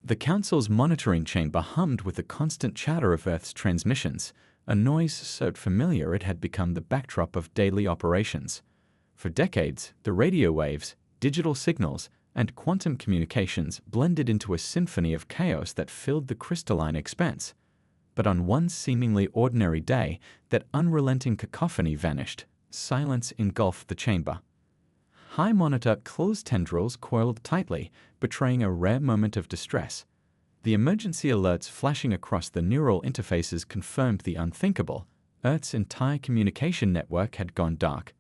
The Council's monitoring chamber hummed with the constant chatter of Earth's transmissions, a noise so familiar it had become the backdrop of daily operations. For decades, the radio waves, digital signals, and quantum communications blended into a symphony of chaos that filled the crystalline expanse. But on one seemingly ordinary day, that unrelenting cacophony vanished. Silence engulfed the chamber. High monitor closed tendrils coiled tightly, betraying a rare moment of distress. The emergency alerts flashing across the neural interfaces confirmed the unthinkable. Earth's entire communication network had gone dark.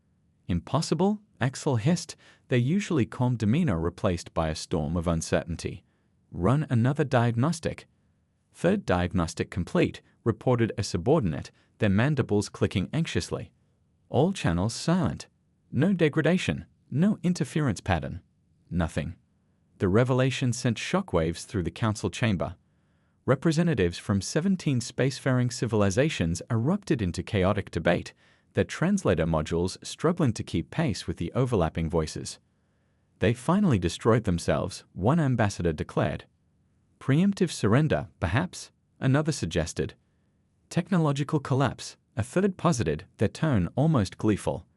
Impossible? Axel hissed, their usually calm demeanor replaced by a storm of uncertainty. Run another diagnostic. Third diagnostic complete, reported a subordinate, their mandibles clicking anxiously. All channels silent. No degradation, no interference pattern. Nothing. The revelation sent shockwaves through the council chamber. Representatives from 17 spacefaring civilizations erupted into chaotic debate, their translator modules struggling to keep pace with the overlapping voices. They finally destroyed themselves, one ambassador declared. Preemptive surrender, perhaps, another suggested. Technological collapse, a third posited, their tone almost gleeful.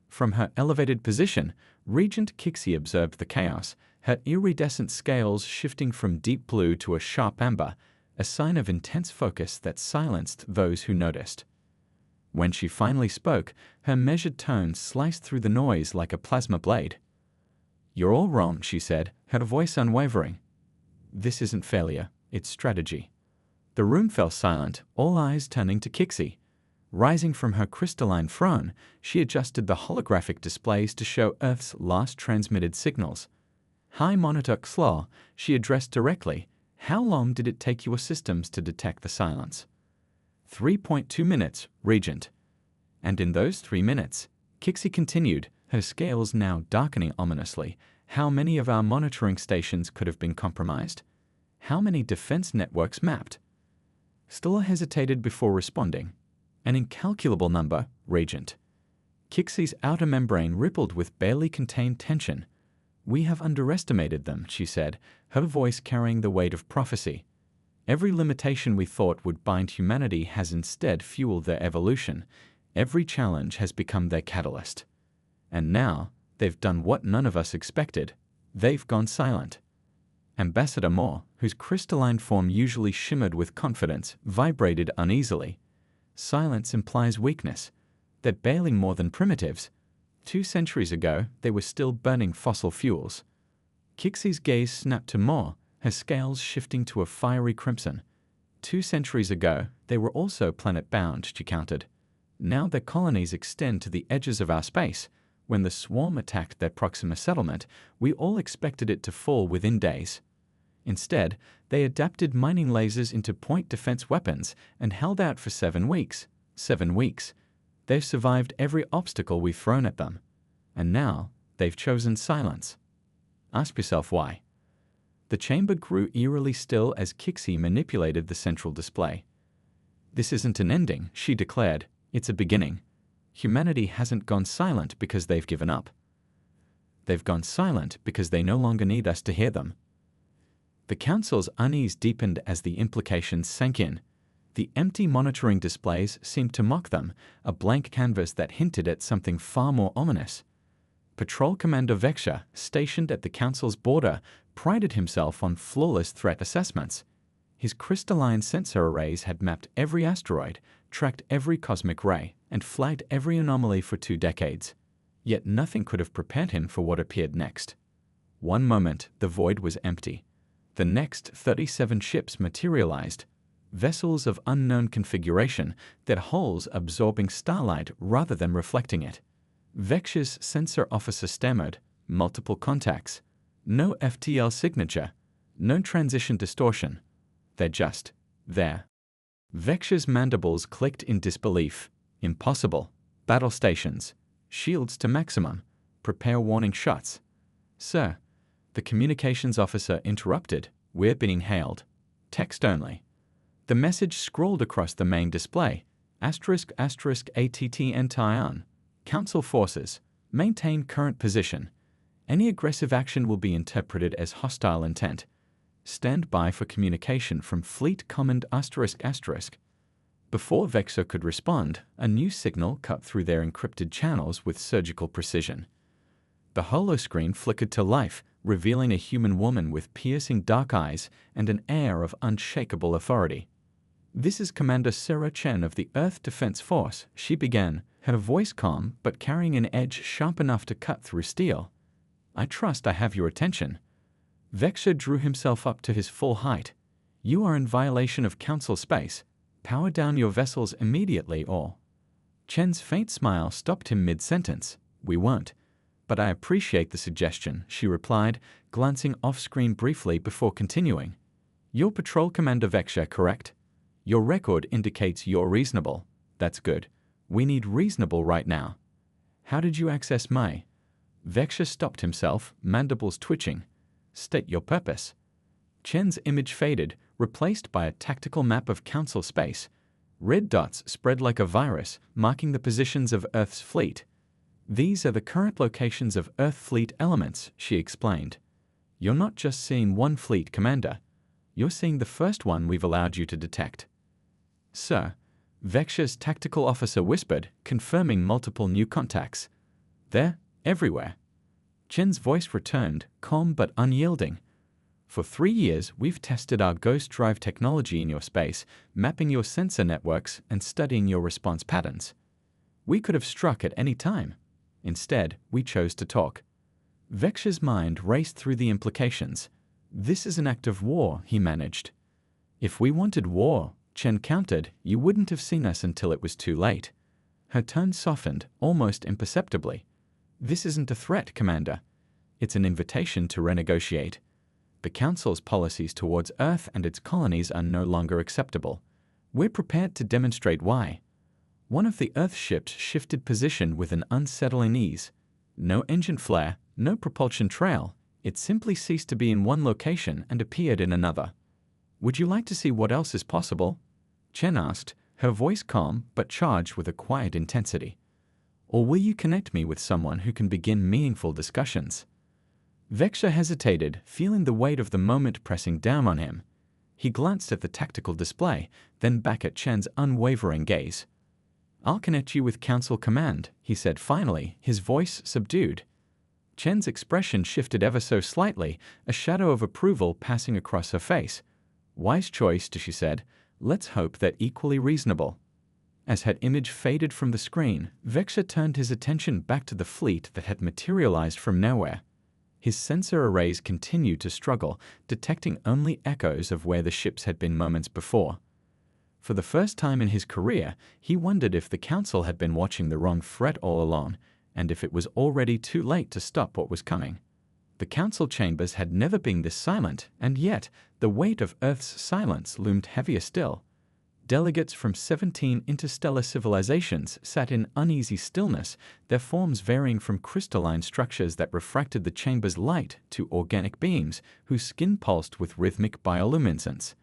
From her elevated position, Regent Kixie observed the chaos, her iridescent scales shifting from deep blue to a sharp amber, a sign of intense focus that silenced those who noticed. When she finally spoke, her measured tone sliced through the noise like a plasma blade. "You're all wrong," she said, her voice unwavering. "This isn't failure, it's strategy." The room fell silent, all eyes turning to Kixie. Rising from her crystalline throne, she adjusted the holographic displays to show Earth's last transmitted signals. High Monitor Xlaw, she addressed directly, "How long did it take your systems to detect the silence?" 3.2 minutes, Regent. And in those 3 minutes, Kixie continued, her scales now darkening ominously, how many of our monitoring stations could have been compromised? How many defense networks mapped? Stella hesitated before responding. An incalculable number, Regent. Kixie's outer membrane rippled with barely contained tension. "We have underestimated them," she said, her voice carrying the weight of prophecy. "Every limitation we thought would bind humanity has instead fueled their evolution. Every challenge has become their catalyst. And now, they've done what none of us expected. They've gone silent." Ambassador Moore, whose crystalline form usually shimmered with confidence, vibrated uneasily. "Silence implies weakness. They're barely more than primitives. 2 centuries ago, they were still burning fossil fuels." Kixie's gaze snapped to Moore, her scales shifting to a fiery crimson. 2 centuries ago, they were also planet-bound, she countered. Now their colonies extend to the edges of our space. When the swarm attacked their Proxima settlement, we all expected it to fall within days. Instead, they adapted mining lasers into point defense weapons and held out for 7 weeks. 7 weeks. They've survived every obstacle we've thrown at them. And now, they've chosen silence. Ask yourself why. The chamber grew eerily still as Kixie manipulated the central display. "This isn't an ending," she declared. "It's a beginning. Humanity hasn't gone silent because they've given up. They've gone silent because they no longer need us to hear them." The Council's unease deepened as the implications sank in. The empty monitoring displays seemed to mock them, a blank canvas that hinted at something far more ominous. Patrol Commander Vexia, stationed at the Council's border, prided himself on flawless threat assessments. His crystalline sensor arrays had mapped every asteroid, tracked every cosmic ray, and flagged every anomaly for 2 decades. Yet nothing could have prepared him for what appeared next. One moment, the void was empty. The next, 37 ships materialized. Vessels of unknown configuration, their hulls absorbing starlight rather than reflecting it. Vexia's sensor officer stammered, "Multiple contacts. No FTL signature. No transition distortion. They're just there." Vexia's mandibles clicked in disbelief. "Impossible. Battle stations. Shields to maximum. Prepare warning shots." "Sir," the communications officer interrupted, "we're being hailed. Text only." The message scrolled across the main display. ***ATT Entian. Council forces. Maintain current position. Any aggressive action will be interpreted as hostile intent. Stand by for communication from Fleet Command ****. Before Vexer could respond, a new signal cut through their encrypted channels with surgical precision. The holoscreen flickered to life, revealing a human woman with piercing dark eyes and an air of unshakable authority. "This is Commander Sarah Chen of the Earth Defense Force," she began, her voice calm but carrying an edge sharp enough to cut through steel. "I trust I have your attention." Vexer drew himself up to his full height. "You are in violation of Council space. Power down your vessels immediately or—" Chen's faint smile stopped him mid-sentence. "We won't. But I appreciate the suggestion," she replied, glancing off-screen briefly before continuing. "You're Patrol Commander Vexer, correct? Your record indicates you're reasonable. That's good. We need reasonable right now. How did you access my—" Vexer stopped himself, mandibles twitching. "State your purpose." Chen's image faded, replaced by a tactical map of Council space. Red dots spread like a virus, marking the positions of Earth's fleet. "These are the current locations of Earth fleet elements," she explained. "You're not just seeing one fleet, Commander. You're seeing the first one we've allowed you to detect." "Sir," Vexer's tactical officer whispered, confirming multiple new contacts. "They're everywhere." Chen's voice returned, calm but unyielding. "For 3 years, we've tested our ghost drive technology in your space, mapping your sensor networks and studying your response patterns. We could have struck at any time. Instead, we chose to talk." Vexer's mind raced through the implications. "This is an act of war," he managed. "If we wanted war," Chen countered, "you wouldn't have seen us until it was too late." Her tone softened, almost imperceptibly. "This isn't a threat, Commander. It's an invitation to renegotiate. The Council's policies towards Earth and its colonies are no longer acceptable. We're prepared to demonstrate why." One of the Earth ships shifted position with an unsettling ease. No engine flare, no propulsion trail. It simply ceased to be in one location and appeared in another. "Would you like to see what else is possible?" Chen asked, her voice calm but charged with a quiet intensity. "Or will you connect me with someone who can begin meaningful discussions?" Vexer hesitated, feeling the weight of the moment pressing down on him. He glanced at the tactical display, then back at Chen's unwavering gaze. "I'll connect you with Council Command," he said finally, his voice subdued. Chen's expression shifted ever so slightly, a shadow of approval passing across her face. "Wise choice," she said. "Let's hope that equally reasonable." As her image faded from the screen, Vexer turned his attention back to the fleet that had materialized from nowhere. His sensor arrays continued to struggle, detecting only echoes of where the ships had been moments before. For the first time in his career, he wondered if the Council had been watching the wrong threat all along, and if it was already too late to stop what was coming. The Council chambers had never been this silent, and yet the weight of Earth's silence loomed heavier still. Delegates from 17 interstellar civilizations sat in uneasy stillness, their forms varying from crystalline structures that refracted the chamber's light to organic beings whose skin pulsed with rhythmic bioluminescence.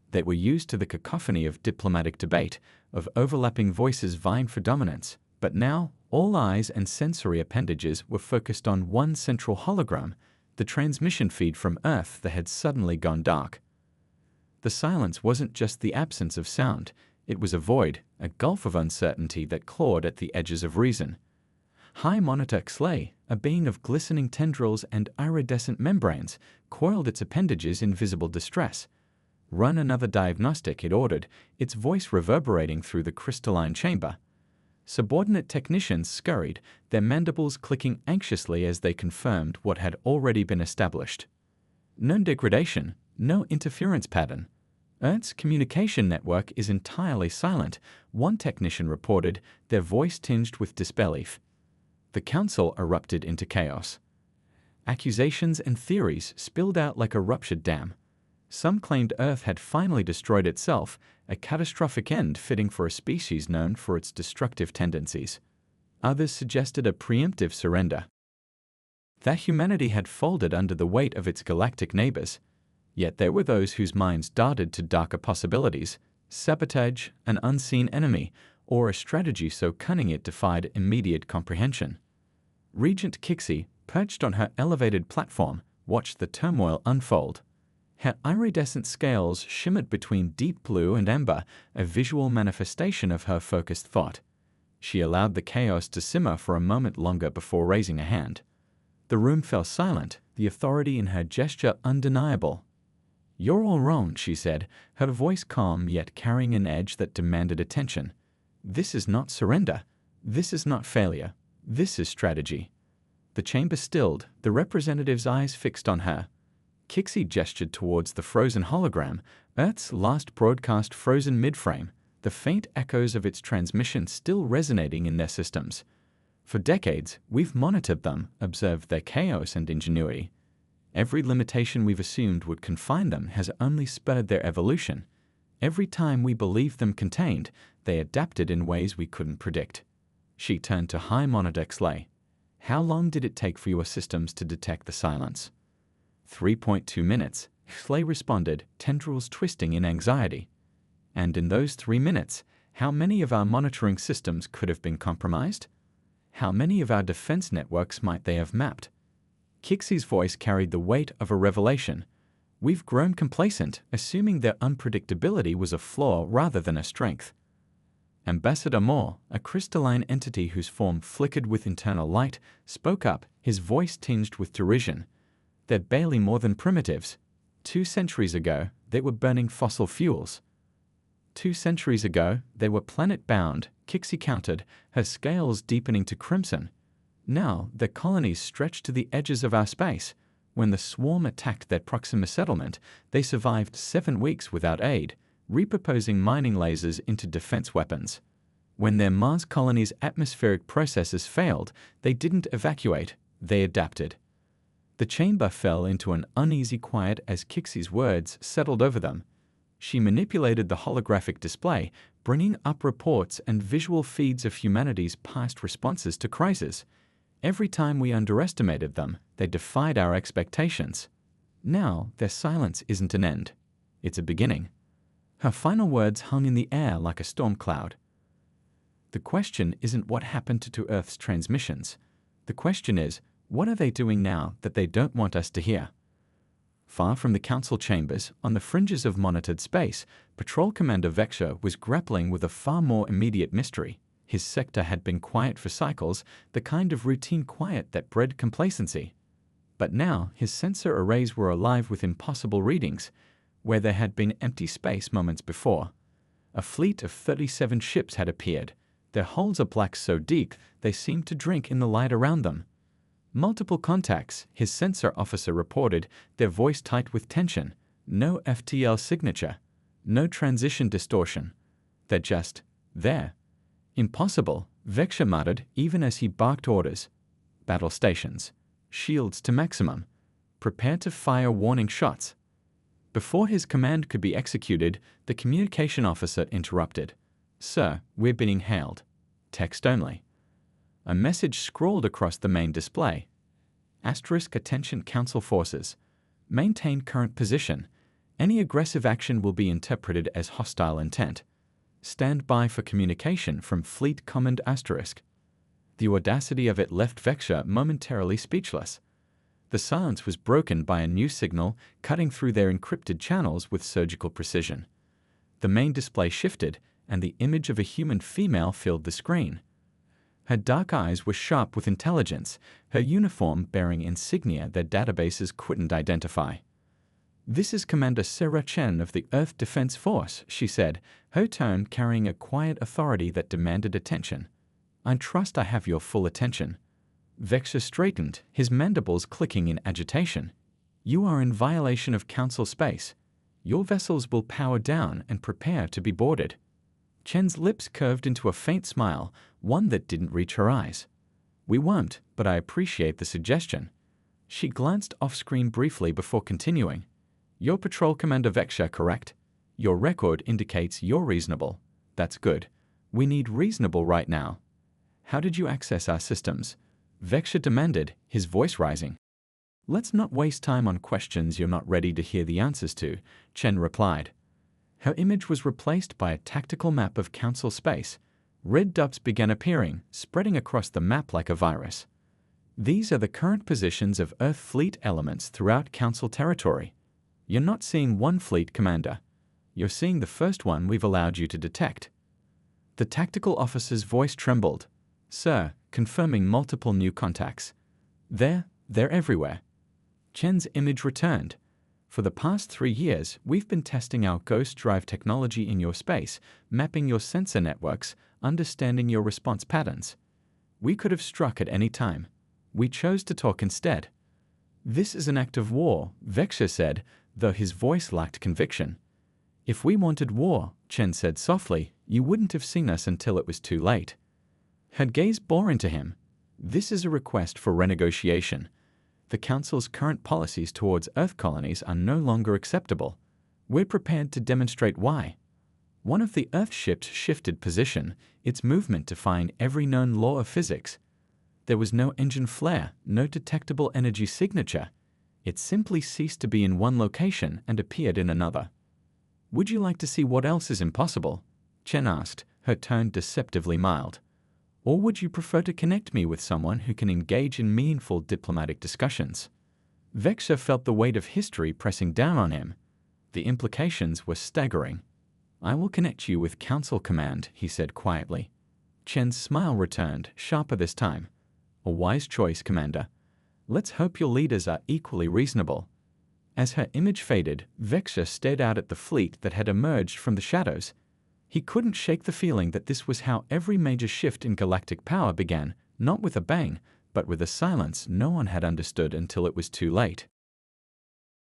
They were used to the cacophony of diplomatic debate, of overlapping voices vying for dominance, but now all eyes and sensory appendages were focused on one central hologram, the transmission feed from Earth that had suddenly gone dark. The silence wasn't just the absence of sound, it was a void, a gulf of uncertainty that clawed at the edges of reason. High Monitor Xley, a being of glistening tendrils and iridescent membranes, coiled its appendages in visible distress. "Run another diagnostic," it ordered, its voice reverberating through the crystalline chamber. Subordinate technicians scurried, their mandibles clicking anxiously as they confirmed what had already been established. No degradation, no interference pattern. Earth's communication network is entirely silent, one technician reported, their voice tinged with disbelief. The Council erupted into chaos. Accusations and theories spilled out like a ruptured dam. Some claimed Earth had finally destroyed itself, a catastrophic end fitting for a species known for its destructive tendencies. Others suggested a preemptive surrender, that humanity had folded under the weight of its galactic neighbors. Yet there were those whose minds darted to darker possibilities: sabotage, an unseen enemy, or a strategy so cunning it defied immediate comprehension. Regent Kixie, perched on her elevated platform, watched the turmoil unfold. Her iridescent scales shimmered between deep blue and amber, a visual manifestation of her focused thought. She allowed the chaos to simmer for a moment longer before raising a hand. The room fell silent, the authority in her gesture undeniable. "You're all wrong," she said, her voice calm yet carrying an edge that demanded attention. "This is not surrender. This is not failure. This is strategy." The chamber stilled, the representative's eyes fixed on her. Kixie gestured towards the frozen hologram, Earth's last broadcast frozen midframe, the faint echoes of its transmission still resonating in their systems. "For decades, we've monitored them, observed their chaos and ingenuity. Every limitation we've assumed would confine them has only spurred their evolution. Every time we believed them contained, they adapted in ways we couldn't predict." She turned to High Monitor Xley. "How long did it take for your systems to detect the silence?" 3.2 minutes, Xley responded, tendrils twisting in anxiety. "And in those 3 minutes, how many of our monitoring systems could have been compromised? How many of our defense networks might they have mapped?" Kixie's voice carried the weight of a revelation. "We've grown complacent, assuming their unpredictability was a flaw rather than a strength." Ambassador Moore, a crystalline entity whose form flickered with internal light, spoke up, his voice tinged with derision. "They're barely more than primitives. 2 centuries ago, they were burning fossil fuels." 2 centuries ago, they were planet-bound, Kixie countered, her scales deepening to crimson. "Now, their colonies stretched to the edges of our space. When the swarm attacked their Proxima settlement, they survived 7 weeks without aid, repurposing mining lasers into defense weapons. When their Mars colony's atmospheric processes failed, they didn't evacuate, they adapted." The chamber fell into an uneasy quiet as Kixie's words settled over them. She manipulated the holographic display, bringing up reports and visual feeds of humanity's past responses to crisis. "Every time we underestimated them, they defied our expectations. Now, their silence isn't an end. It's a beginning." Her final words hung in the air like a storm cloud. "The question isn't what happened to Earth's transmissions. The question is, what are they doing now that they don't want us to hear?" Far from the council chambers, on the fringes of monitored space, Patrol Commander Vexer was grappling with a far more immediate mystery. His sector had been quiet for cycles, the kind of routine quiet that bred complacency. But now his sensor arrays were alive with impossible readings, where there had been empty space moments before. A fleet of 37 ships had appeared, their hulls a black so deep they seemed to drink in the light around them. "Multiple contacts," his sensor officer reported, their voice tight with tension. "No FTL signature. No transition distortion. They're just there." "Impossible," Vexer muttered even as he barked orders. "Battle stations. Shields to maximum. Prepare to fire warning shots." Before his command could be executed, the communication officer interrupted. "Sir, we're being hailed. Text only." A message scrawled across the main display. "Attention Council forces. Maintain current position. Any aggressive action will be interpreted as hostile intent. Stand by for communication from Fleet Command *." The audacity of it left Vexer momentarily speechless. The silence was broken by a new signal cutting through their encrypted channels with surgical precision. The main display shifted, and the image of a human female filled the screen. Her dark eyes were sharp with intelligence, her uniform bearing insignia their databases couldn't identify. "This is Commander Sarah Chen of the Earth Defense Force," she said, her tone carrying a quiet authority that demanded attention. "I trust I have your full attention." Vexer straightened, his mandibles clicking in agitation. "You are in violation of Council space. Your vessels will power down and prepare to be boarded." Chen's lips curved into a faint smile, one that didn't reach her eyes. "We won't, but I appreciate the suggestion." She glanced off-screen briefly before continuing. "You're Patrol Commander Vexer, correct? Your record indicates you're reasonable. That's good. We need reasonable right now. How did you access our systems?" Vexer demanded, his voice rising. "Let's not waste time on questions you're not ready to hear the answers to," Chen replied. Her image was replaced by a tactical map of Council space. Red dots began appearing, spreading across the map like a virus. "These are the current positions of Earth fleet elements throughout Council territory. You're not seeing one fleet, Commander. You're seeing the first one we've allowed you to detect. The tactical officer's voice trembled. Sir, confirming multiple new contacts. They're everywhere. Chen's image returned. For the past 3 years, we've been testing our ghost drive technology in your space, mapping your sensor networks, understanding your response patterns. We could have struck at any time. We chose to talk instead. This is an act of war, Vexia said, though his voice lacked conviction. If we wanted war, Chen said softly, you wouldn't have seen us until it was too late. Her gaze bore into him. This is a request for renegotiation. The Council's current policies towards Earth colonies are no longer acceptable. We're prepared to demonstrate why. One of the Earth ships shifted position, its movement defying every known law of physics. There was no engine flare, no detectable energy signature. It simply ceased to be in one location and appeared in another. Would you like to see what else is impossible? Chen asked, her tone deceptively mild. Or would you prefer to connect me with someone who can engage in meaningful diplomatic discussions? Vexia felt the weight of history pressing down on him. The implications were staggering. I will connect you with Council Command, he said quietly. Chen's smile returned, sharper this time. A wise choice, Commander. Let's hope your leaders are equally reasonable. As her image faded, Vexia stared out at the fleet that had emerged from the shadows. He couldn't shake the feeling that this was how every major shift in galactic power began, not with a bang, but with a silence no one had understood until it was too late.